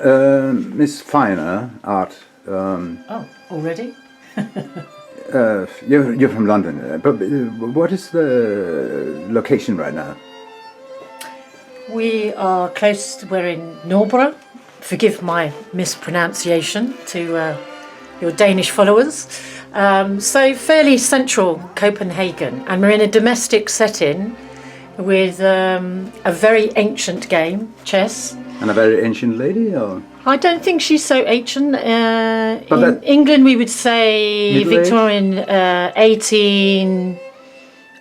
Miss Feiner, art. Oh, already? You're from London, but what is the location right now? We are close, we're in Norborough. Forgive my mispronunciation to your Danish followers. So fairly central Copenhagen, and we're in a domestic setting with a very ancient game, chess. And a very ancient lady, or? I don't think she's so ancient. In England, we would say Victorian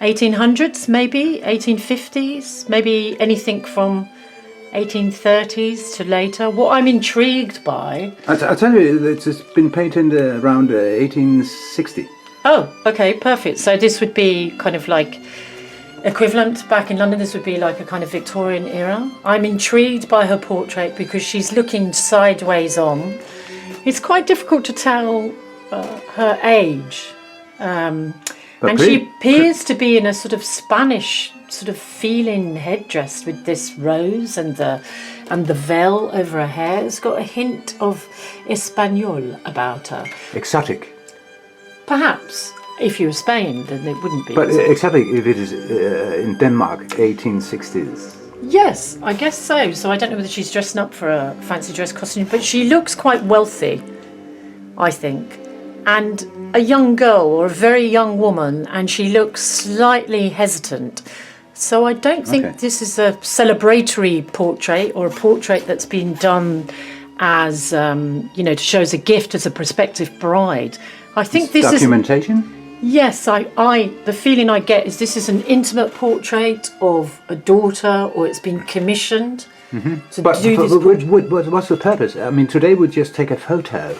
1800s, maybe 1850s, maybe anything from 1830s to later. What I'm intrigued by... I'll tell you, it's been painted around 1860. Oh, okay, perfect. So this would be kind of like equivalent back in London. This would be like a kind of Victorian era. I'm intrigued by her portrait because she's looking sideways on. It's quite difficult to tell her age. And she appears to be in a sort of Spanish sort of feeling headdress with this rose and the veil over her hair. It's got a hint of Espanol about her. Exotic. Perhaps. If you were Spain, then it wouldn't be. But exotic if it is in Denmark, 1860s. Yes, I guess so. So I don't know whether she's dressing up for a fancy dress costume, but she looks quite wealthy, I think. And a young girl or a very young woman, and she looks slightly hesitant. So I don't think this is a celebratory portrait or a portrait that's been done as, to show as a gift as a prospective bride. I think this documentation? Yes, the feeling I get is this is an intimate portrait of a daughter, or it's been commissioned to do this. What's the purpose? I mean, today we'd just take a photo.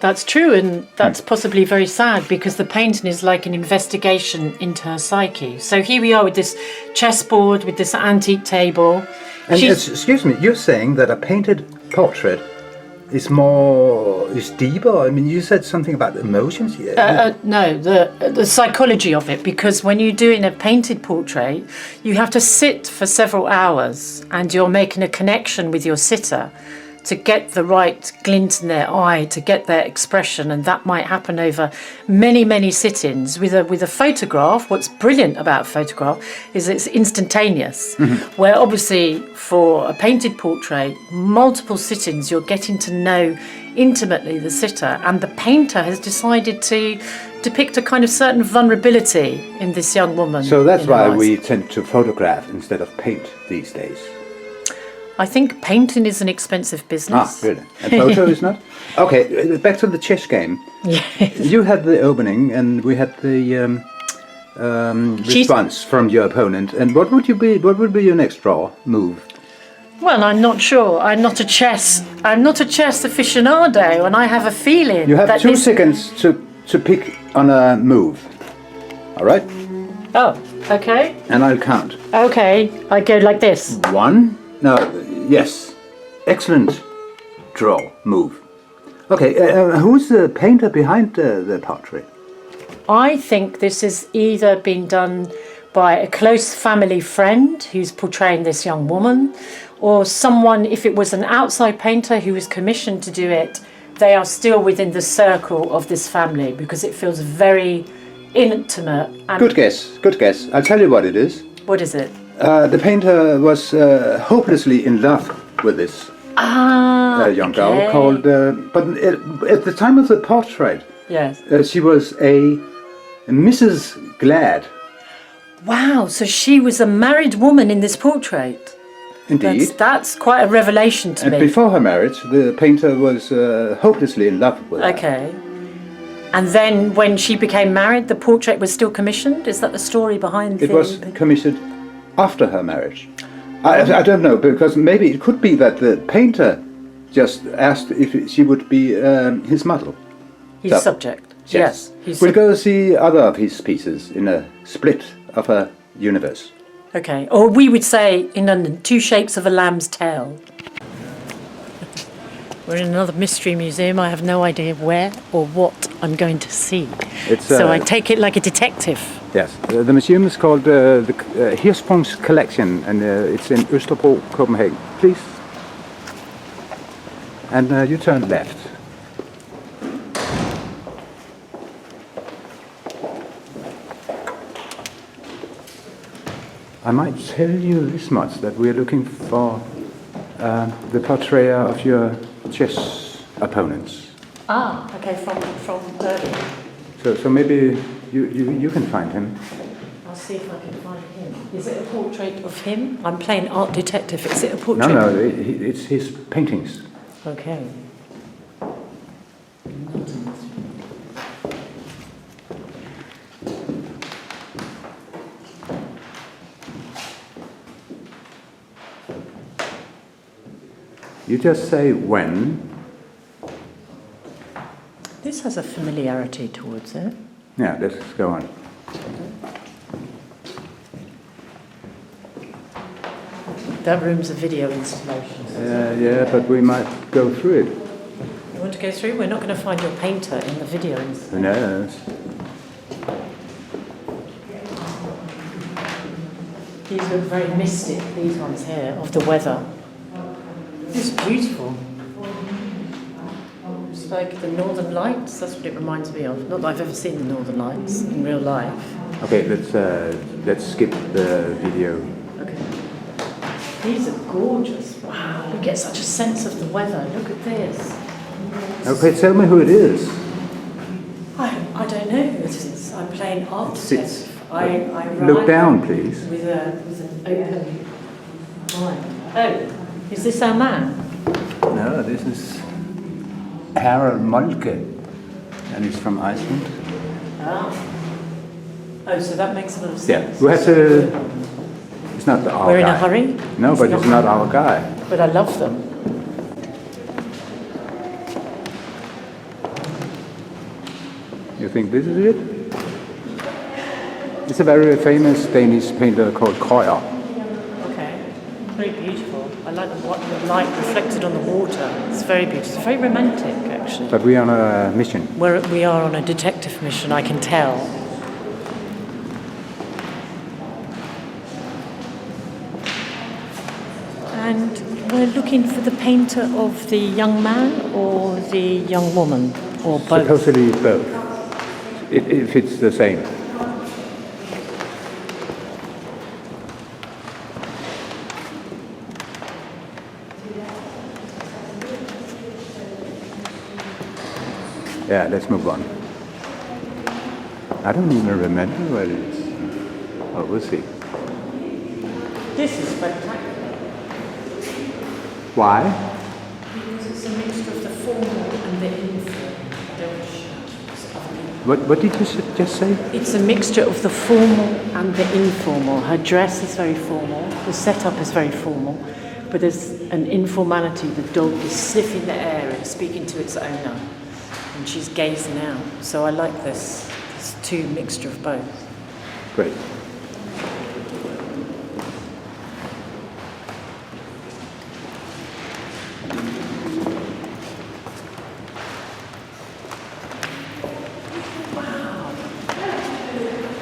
That's true, and that's possibly very sad because the painting is like an investigation into her psyche. So here we are with this chessboard, with this antique table. And excuse me, you're saying that a painted portrait is deeper? I mean, you said something about emotions. No, the psychology of it, because when you're doing a painted portrait, you have to sit for several hours and you're making a connection with your sitter to get the right glint in their eye, to get their expression, and that might happen over many, many sit-ins. With a photograph, what's brilliant about a photograph is it's instantaneous, where obviously for a painted portrait, multiple sit-ins, you're getting to know intimately the sitter, and the painter has decided to depict a kind of certain vulnerability in this young woman. So that's why we tend to photograph instead of paint these days. I think painting is an expensive business. Ah, really? And photo is not? Okay, back to the chess game. Yes. You had the opening, and we had the response from your opponent. And what would be your next draw move? Well, I'm not sure. I'm not a chess aficionado, and I have a feeling you have 2 seconds to pick on a move. All right? Oh, okay. And I'll count. Okay, I go like this. 1. No, yes. Excellent draw, move. Okay, who's the painter behind the portrait? I think this has either been done by a close family friend who's portraying this young woman, or someone, if it was an outside painter who was commissioned to do it, they are still within the circle of this family because it feels very intimate. And good guess. I'll tell you what it is. What is it? The painter was hopelessly in love with this young girl called... but at the time of the portrait, yes, she was a Mrs. Glad. Wow, so she was a married woman in this portrait. Indeed. That's quite a revelation to me. And before her marriage, the painter was hopelessly in love with her. Okay. And then when she became married, the portrait was still commissioned? Is that the story behind it? It was commissioned after her marriage. I don't know, because maybe it could be that the painter just asked if she would be his model. His subject. Yes. We'll go see other of his pieces in a split of a universe. Okay. Or we would say in London, 2 shapes of a lamb's tail. We're in another mystery museum. I have no idea where or what I'm going to see. So I take it like a detective. Yes. The museum is called the Hirschsprung's Collection, and it's in Østerbro, Copenhagen. Please. And you turn left. I might tell you this much, that we're looking for the portrait of your chess opponents. Ah, okay, from earlier. So maybe you can find him. I'll see if I can find him. Is it a portrait of him? I'm playing art detective. Is it a portrait? No, it's his paintings. Okay. You just say when. This has a familiarity towards it. Yeah, let's go on. That room's a video installation. Yeah, but we might go through it. You want to go through? We're not going to find your painter in the video installation. Who knows? These look very mystic, these ones here, of the weather. It's beautiful. It's like the Northern Lights, that's what it reminds me of. Not that I've ever seen the Northern Lights in real life. Okay, let's skip the video. Okay. These are gorgeous. Wow, you get such a sense of the weather. Look at this. Okay, tell me who it is. I don't know who it is. I'm playing art Sits. I Look down, please. with an open mind. Oh, is this our man? No, this is Harald Moltke, and he's from Iceland. Ah. Oh, so that makes a lot of sense. Yeah, we have to. It's not our We're guy. in a hurry? No, but it's not our guy. But I love them. You think this is it? It's a very famous Danish painter called Krøyer. Okay. Very beautiful. I like the light reflected on the water. It's very beautiful. It's very romantic, actually. But we're on a mission. We are on a detective mission, I can tell. And we're looking for the painter of the young man or the young woman, or both. Supposedly both. If it's the same. Yeah, let's move on. I don't even remember what it is. Oh, we'll see. This is spectacular. Why? Because it's a mixture of the formal and the informal. What did you just say? It's a mixture of the formal and the informal. Her dress is very formal, the setup is very formal, but there's an informality. The dog is sniffing the air and speaking to its owner, and she's gazing out. So I like this two mixture of both. Great.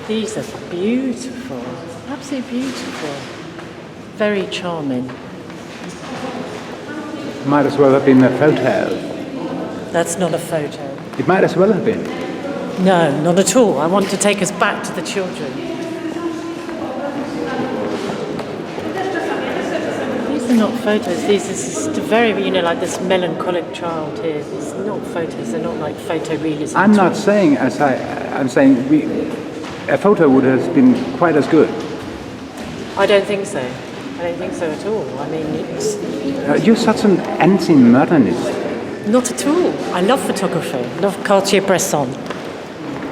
These are beautiful, absolutely beautiful. Very charming. Might as well have been a photo. That's not a photo. It might as well have been. No, not at all. I want to take us back to the children. These are not photos. This is very, like this melancholic child here. These are not photos. They're not like photorealism. I'm not saying I'm saying a photo would have been quite as good. I don't think so. I don't think so at all. I mean, it's You're such an anti-modernist. not at all. I love photography. I love Cartier-Bresson,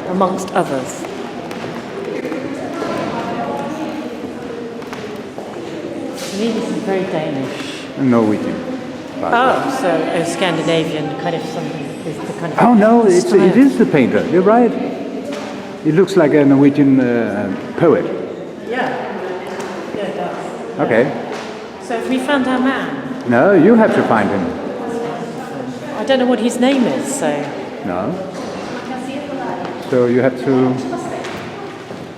amongst others. To me, this is very Danish. Norwegian. Oh, so a Scandinavian kind of something. Is the kind of Oh no, it style. is the painter. You're right. It looks like a Norwegian poet. Yeah, it does. Okay. So if we found our man, No, you have to find him. I don't know what his name is, so No. So you have to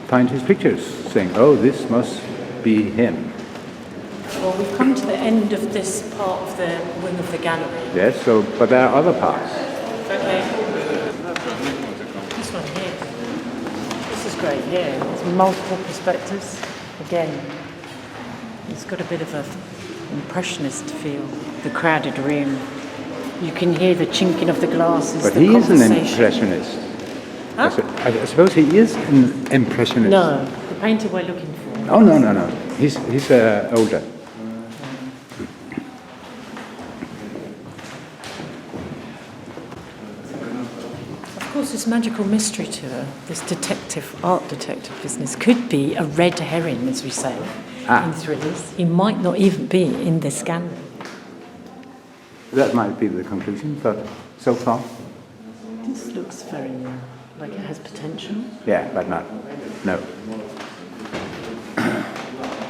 find his pictures, saying, "Oh, this must be him." well, we've come to the end of this part of the wing of the gallery. Yes, so, but there are other parts. Okay. This one here. This is great here. It's multiple perspectives. Again, it's got a bit of an impressionist feel. The crowded room. You can hear the chinking of the glasses. But the he is an conversation. impressionist. Huh? I suppose he is an impressionist. No, the painter we're looking for. Oh, no. He's older. Of course, this magical mystery tour, this art detective business, could be a red herring, as we say, in thrillers. He might not even be in this gallery. That might be the conclusion, but so far. This looks very like it has potential. Yeah, but not. No.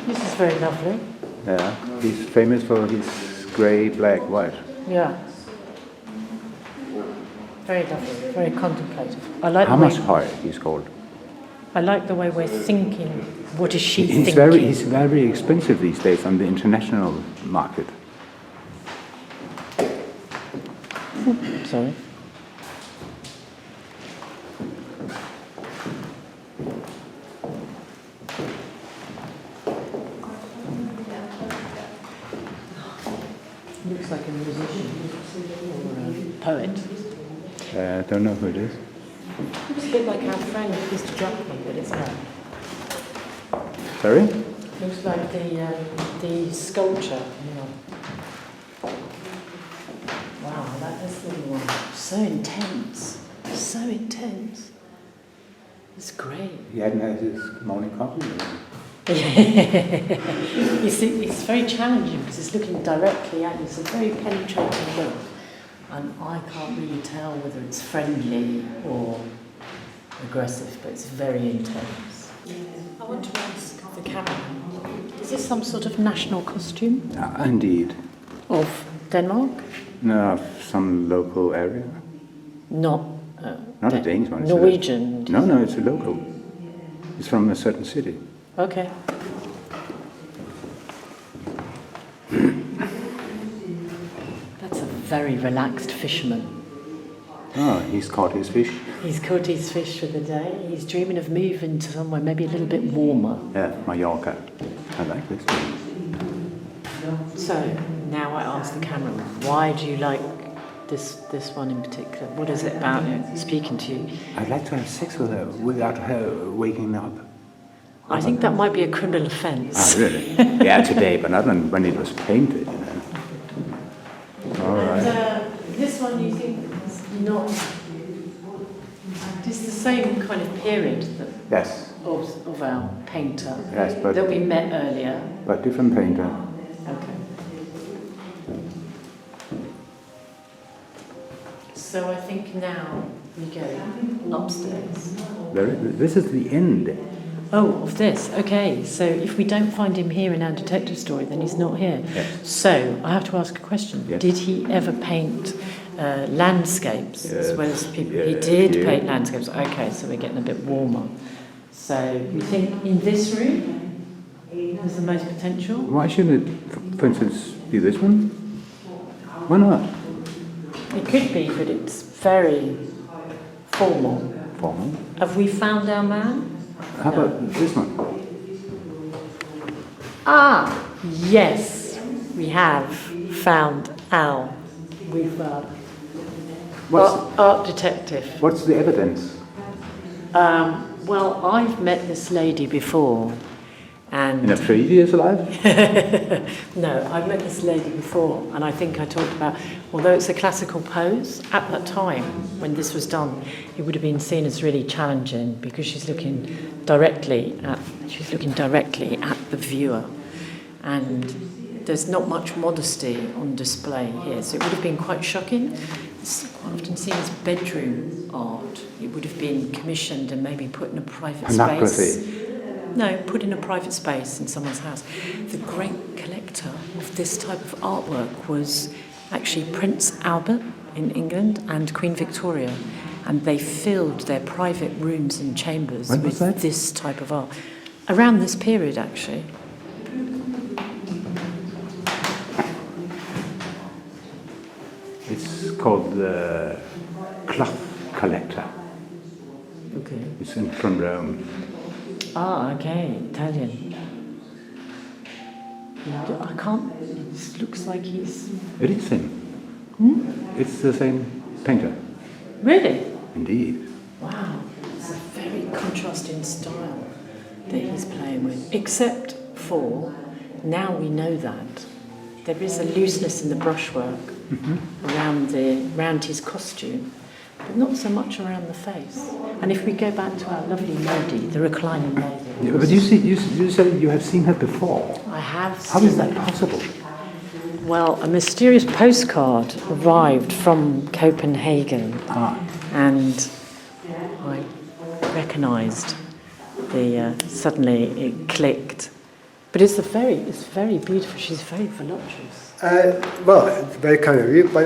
This is very lovely. Yeah, he's famous for his grey, black, white. Yeah. Very lovely, very contemplative. I like Hammer's Høj, he's called. I like the way we're thinking. What is she He's thinking? he's very expensive these days on the international market. Sorry. Looks like a musician or a poet. I don't know who it is. Looks a bit like our friend Mr. Druckmann, but it's not. Sorry? Looks like the sculpture. Wow, this little one. So intense. So intense. It's great. He hadn't had his morning coffee. You see, it's very challenging because it's looking directly at you. It's a very penetrating look. And I can't really tell whether it's friendly or aggressive, but it's very intense. I want to ask the cameraman, is this some sort of national costume? Indeed. Of Denmark? No, some local area. Not Not a Danish one. Norwegian? No, it's a local. It's from a certain city. Okay. That's a very relaxed fisherman. Oh, he's caught his fish. He's caught his fish for the day. He's dreaming of moving to somewhere maybe a little bit warmer. Yeah, Mallorca. I like this one. So, now I ask the cameraman, why do you like this one in particular? What is it about it speaking to you? I'd like to have sex with her without her waking up. I think that might be a criminal offence. Ah, really? Yeah, today, but not when it was painted, you know. All right. This one you think is not... It's the same kind of period Yes. of our painter Yes, but that we met earlier. But different painter. Okay. So I think now we go upstairs. This is the end. Oh, of this. Okay. So if we don't find him here in our detective story, then he's not here. Yes. So I have to ask a question. Yes. Did he ever paint landscapes as well as people? He Yes, did yeah. paint landscapes. Okay, so we're getting a bit warmer. So we think in this room there's the most potential. Why shouldn't it, for instance, be this one? Why not? It could be, but it's very formal. Formal. Have we found our man? How about this one? Ah, yes, we have found Al. We've art detective. What's the evidence? Well, I've met this lady before, and In a previous life? no, I've met this lady before, and I think I talked about, although it's a classical pose, at that time when this was done, it would have been seen as really challenging because she's looking directly at the viewer, and there's not much modesty on display here, so it would have been quite shocking. It's quite often seen as bedroom art. It would have been commissioned and maybe put in a private space. No, put in a private space in someone's house. The great collector of this type of artwork was actually Prince Albert in England and Queen Victoria, and they filled their private rooms and chambers with this type of art. Around this period, actually. It's called the Cloth Collector. Okay. It's from Rome. Ah, okay, Italian. I can't. It looks like he's. It is him. It's the same painter. Really? Indeed. Wow, it's a very contrasting style that he's playing with. Except for, now we know that, there is a looseness in the brushwork around his costume, but not so much around the face. And if we go back to our lovely lady, the reclining lady. Yeah, but you said you have seen her before. I have How seen is that her. possible? Well, a mysterious postcard arrived from Copenhagen, and I recognised suddenly it clicked. But it's very beautiful. She's very voluptuous. Well, very kind of you, but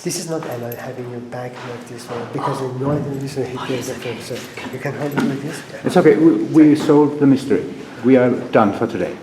this is not having your back like this one, because in northern this one hit the film, so you can hold it like this. It's okay. We solved the mystery. We are done for today.